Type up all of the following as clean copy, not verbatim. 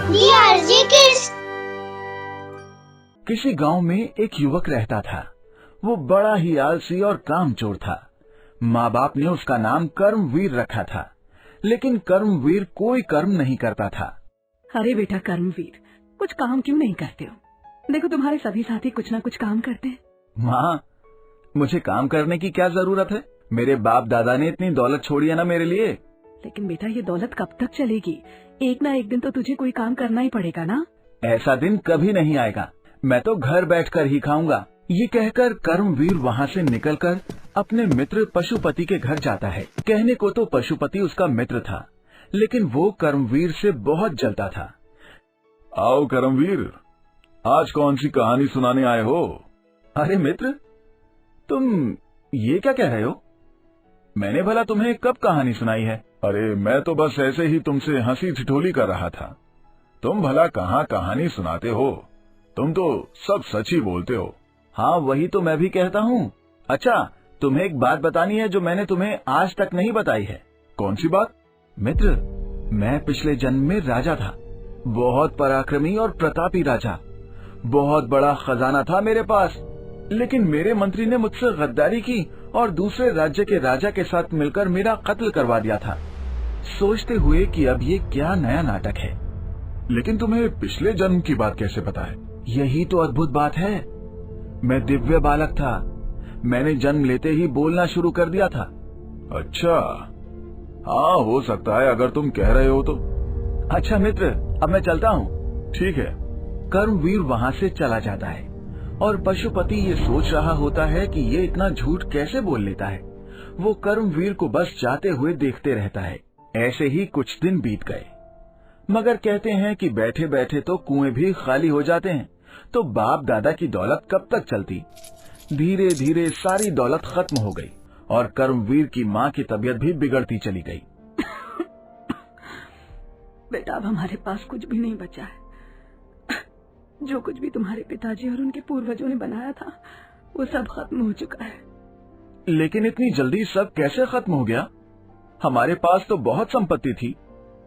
डीआरजे kids. किसी गांव में एक युवक रहता था। वो बड़ा ही आलसी और कामचोर था। माँ बाप ने उसका नाम कर्मवीर रखा था, लेकिन कर्मवीर कोई कर्म नहीं करता था। अरे बेटा कर्मवीर, कुछ काम क्यों नहीं करते हो? देखो तुम्हारे सभी साथी कुछ ना कुछ काम करते हैं। माँ, मुझे काम करने की क्या जरूरत है? मेरे बाप दादा ने इतनी दौलत छोड़ी है ना मेरे लिए। लेकिन बेटा ये दौलत कब तक चलेगी? एक ना एक दिन तो तुझे कोई काम करना ही पड़ेगा ना। ऐसा दिन कभी नहीं आएगा। मैं तो घर बैठकर ही खाऊंगा। ये कहकर कर्मवीर वहाँ से निकलकर अपने मित्र पशुपति के घर जाता है। कहने को तो पशुपति उसका मित्र था, लेकिन वो कर्मवीर से बहुत जलता था। आओ कर्मवीर, आज कौन सी कहानी सुनाने आए हो? अरे मित्र, तुम ये क्या कह रहे हो? मैंने भला तुम्हें कब कहानी सुनाई है? अरे मैं तो बस ऐसे ही तुमसे हंसी ठिठोली कर रहा था। तुम भला कहाँ कहानी सुनाते हो? तुम तो सब सच ही बोलते हो। हाँ, वही तो मैं भी कहता हूँ। अच्छा, तुम्हें एक बात बतानी है जो मैंने तुम्हें आज तक नहीं बताई है। कौन सी बात? मित्र, मैं पिछले जन्म में राजा था। बहुत पराक्रमी और प्रतापी राजा। बहुत बड़ा खजाना था मेरे पास, लेकिन मेरे मंत्री ने मुझसे गद्दारी की और दूसरे राज्य के राजा के साथ मिलकर मेरा कत्ल करवा दिया था, सोचते हुए कि अब ये क्या नया नाटक है। लेकिन तुम्हें पिछले जन्म की बात कैसे पता है? यही तो अद्भुत बात है। मैं दिव्य बालक था। मैंने जन्म लेते ही बोलना शुरू कर दिया था। अच्छा, हाँ हो सकता है अगर तुम कह रहे हो तो। अच्छा मित्र, अब मैं चलता हूँ। ठीक है। कर्मवीर वहाँ से चला जाता है और पशुपति ये सोच रहा होता है कि ये इतना झूठ कैसे बोल लेता है। वो कर्मवीर को बस जाते हुए देखते रहता है। ऐसे ही कुछ दिन बीत गए, मगर कहते हैं कि बैठे बैठे तो कुएं भी खाली हो जाते हैं, तो बाप दादा की दौलत कब तक चलती। धीरे धीरे सारी दौलत खत्म हो गई और कर्मवीर की माँ की तबीयत भी बिगड़ती चली गई। बेटा अब हमारे पास कुछ भी नहीं बचा है। जो कुछ भी तुम्हारे पिताजी और उनके पूर्वजों ने बनाया था वो सब खत्म हो चुका है। लेकिन इतनी जल्दी सब कैसे खत्म हो गया? हमारे पास तो बहुत संपत्ति थी।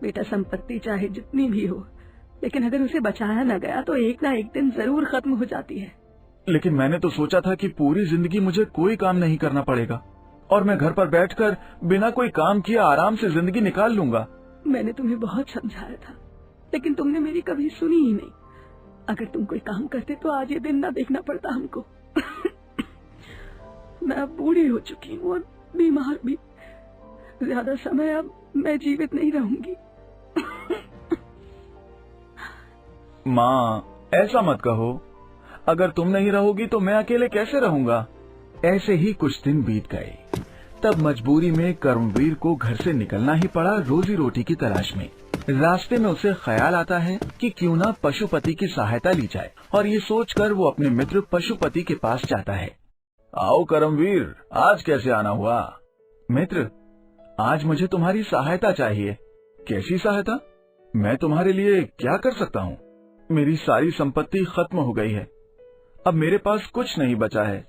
बेटा संपत्ति चाहे जितनी भी हो, लेकिन अगर उसे बचाया न गया तो एक ना एक दिन जरूर खत्म हो जाती है। लेकिन मैंने तो सोचा था कि पूरी जिंदगी मुझे कोई काम नहीं करना पड़ेगा और मैं घर पर बैठकर बिना कोई काम किए आराम से जिंदगी निकाल लूंगा। मैंने तुम्हें बहुत समझाया था, लेकिन तुमने मेरी कभी सुनी ही नहीं। अगर तुम कोई काम करते तो आज ये दिन न देखना पड़ता हमको। मैं अब बूढ़ी हो चुकी हूँ और बीमार भी। ज्यादा समय अब मैं जीवित नहीं रहूंगी। माँ, ऐसा मत कहो। अगर तुम नहीं रहोगी तो मैं अकेले कैसे रहूंगा? ऐसे ही कुछ दिन बीत गए। तब मजबूरी में कर्मवीर को घर से निकलना ही पड़ा रोजी रोटी की तलाश में। रास्ते में उसे ख्याल आता है कि क्यों ना पशुपति की सहायता ली जाए, और ये सोचकर वो अपने मित्र पशुपति के पास जाता है। आओ कर्मवीर, आज कैसे आना हुआ? मित्र, आज मुझे तुम्हारी सहायता चाहिए। कैसी सहायता? मैं तुम्हारे लिए क्या कर सकता हूँ? मेरी सारी संपत्ति खत्म हो गई है। अब मेरे पास कुछ नहीं बचा है।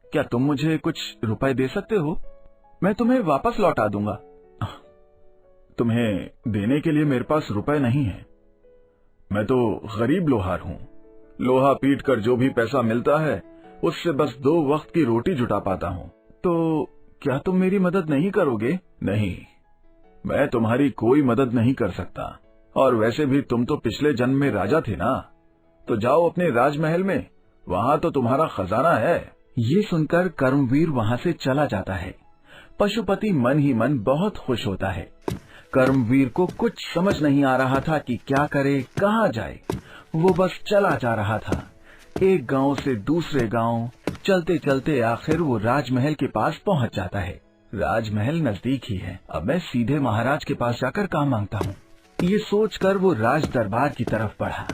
क्या तुम मुझे कुछ रुपए दे सकते हो? मैं तुम्हें वापस लौटा दूंगा। तुम्हें देने के लिए मेरे पास रुपए नहीं है। मैं तो गरीब लोहार हूँ। लोहा पीट कर जो भी पैसा मिलता है उससे बस 2 वक्त की रोटी जुटा पाता हूँ। तो क्या तुम मेरी मदद नहीं करोगे? नहीं, मैं तुम्हारी कोई मदद नहीं कर सकता। और वैसे भी तुम तो पिछले जन्म में राजा थे ना, तो जाओ अपने राजमहल में, वहाँ तो तुम्हारा खजाना है। ये सुनकर कर्मवीर वहाँ से चला जाता है। पशुपति मन ही मन बहुत खुश होता है। कर्मवीर को कुछ समझ नहीं आ रहा था कि क्या करे, कहाँ जाए। वो बस चला जा रहा था, एक गांव से दूसरे गांव। चलते चलते आखिर वो राजमहल के पास पहुँच जाता है। राजमहल नजदीक ही है, अब मैं सीधे महाराज के पास जाकर काम मांगता हूँ। ये सोचकर वो राज दरबार की तरफ बढ़ा।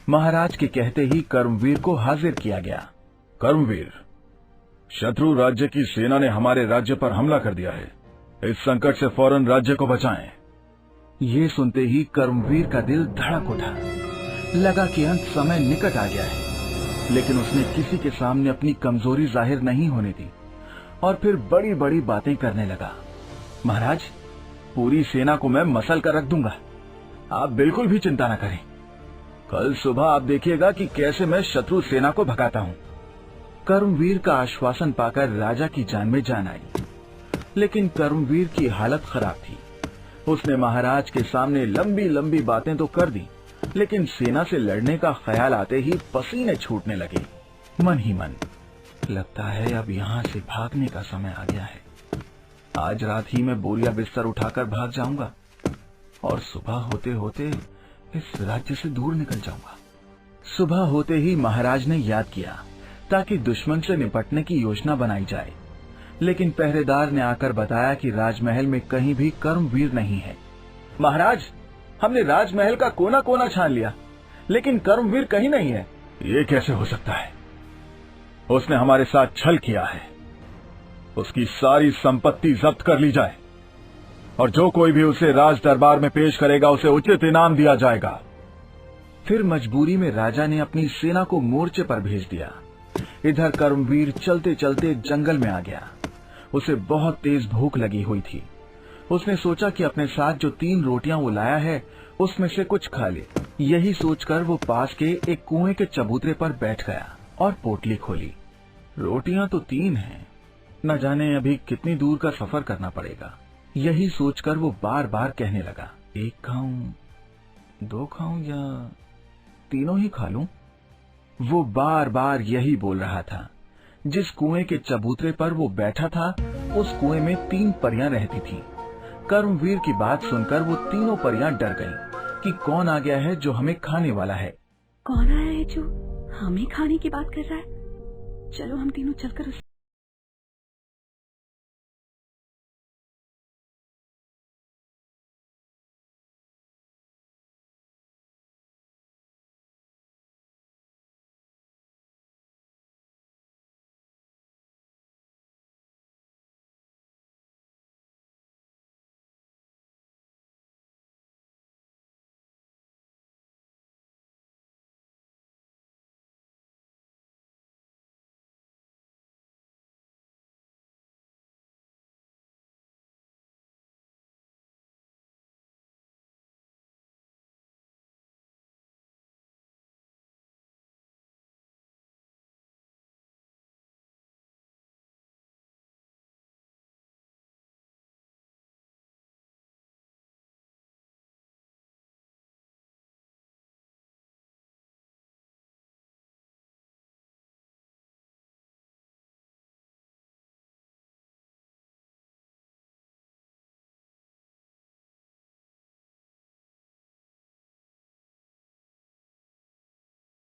महाराज के कहते ही कर्मवीर को हाजिर किया गया। कर्मवीर, शत्रु राज्य की सेना ने हमारे राज्य पर हमला कर दिया है। इस संकट से फौरन राज्य को बचाएं। ये सुनते ही कर्मवीर का दिल धड़क उठा। लगा कि अंत समय निकट आ गया है, लेकिन उसने किसी के सामने अपनी कमजोरी जाहिर नहीं होने दी और फिर बड़ी बड़ी बातें करने लगा। महाराज, पूरी सेना को मैं मसल कर रख दूंगा, आप बिल्कुल भी चिंता न करें। कल सुबह आप देखिएगा कि कैसे मैं शत्रु सेना को भगाता हूं। कर्मवीर का आश्वासन पाकर राजा की जान में जान आई, लेकिन कर्मवीर की हालत खराब थी। उसने महाराज के सामने लंबी लंबी बातें तो कर दी, लेकिन सेना से लड़ने का ख्याल आते ही पसीने छूटने लगे। मन ही मन, लगता है अब यहां से भागने का समय आ गया है। आज रात ही मैं बोरिया बिस्तर उठाकर भाग जाऊंगा और सुबह होते होते इस राज्य से दूर निकल जाऊंगा। सुबह होते ही महाराज ने याद किया ताकि दुश्मन से निपटने की योजना बनाई जाए, लेकिन पहरेदार ने आकर बताया कि राजमहल में कहीं भी कर्मवीर नहीं है। महाराज, हमने राजमहल का कोना कोना छान लिया, लेकिन कर्मवीर कहीं नहीं है। ये कैसे हो सकता है? उसने हमारे साथ छल किया है। उसकी सारी संपत्ति जब्त कर ली जाए और जो कोई भी उसे राज दरबार में पेश करेगा उसे उचित इनाम दिया जाएगा। फिर मजबूरी में राजा ने अपनी सेना को मोर्चे पर भेज दिया। इधर कर्मवीर चलते चलते जंगल में आ गया। उसे बहुत तेज भूख लगी हुई थी। उसने सोचा कि अपने साथ जो 3 रोटियां वो लाया है उसमें से कुछ खा ले। यही सोचकर वो पास के एक कुएं के चबूतरे पर बैठ गया और पोटली खोली। रोटियां तो 3 हैं, न जाने अभी कितनी दूर का सफर करना पड़ेगा। यही सोचकर वो बार बार कहने लगा, 1 खाऊं, 2 खाऊं या तीनों ही खा लूं। वो बार बार यही बोल रहा था। जिस कुएं के चबूतरे पर वो बैठा था उस कुएं में 3 परियां रहती थीं। कर्मवीर की बात सुनकर वो तीनों परियां डर गईं कि कौन आ गया है जो हमें खाने वाला है। कौन आया है जो हमें खाने की बात कर रहा है? चलो हम तीनों चलकर उस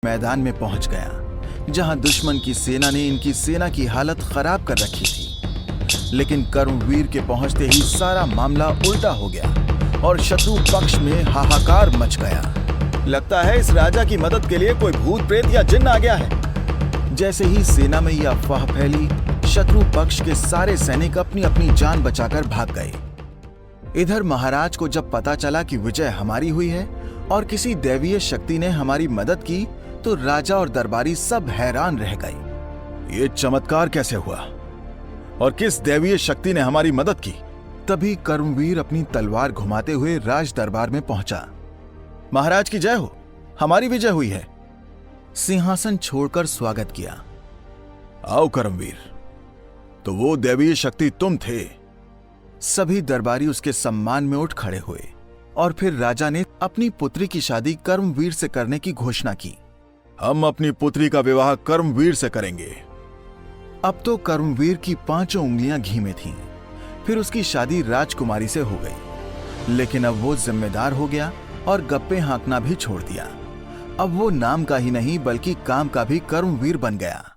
मैदान में पहुंच गया, जहां दुश्मन की सेना ने इनकी सेना की हालत खराब कर रखी थी। लेकिन कर्मवीर के पहुंचते ही सारा मामला उल्टा हो गया और शत्रु पक्ष में हाहाकार मच गया। लगता है इस राजा की मदद के लिए कोई भूत प्रेत या जिन्न आ गया है। जैसे ही सेना में यह अफवाह फैली, शत्रु पक्ष के सारे सैनिक अपनी अपनी जान बचाकर भाग गए। इधर महाराज को जब पता चला कि विजय हमारी हुई है और किसी दैवीय शक्ति ने हमारी मदद की, तो राजा और दरबारी सब हैरान रह गए। ये चमत्कार कैसे हुआ और किस दैवीय शक्ति ने हमारी मदद की? तभी कर्मवीर अपनी तलवार घुमाते हुए राज दरबार में पहुंचा। महाराज की जय हो, हमारी विजय हुई है। सिंहासन छोड़कर स्वागत किया। आओ कर्मवीर, तो वो दैवीय शक्ति तुम थे। सभी दरबारी उसके सम्मान में उठ खड़े हुए और फिर राजा ने अपनी पुत्री की शादी कर्मवीर से करने की घोषणा की। हम अपनी पुत्री का विवाह कर्मवीर से करेंगे। अब तो कर्मवीर की 5 उंगलियां घी में थीं। फिर उसकी शादी राजकुमारी से हो गई। लेकिन अब वो जिम्मेदार हो गया और गप्पे हाँकना भी छोड़ दिया। अब वो नाम का ही नहीं बल्कि काम का भी कर्मवीर बन गया।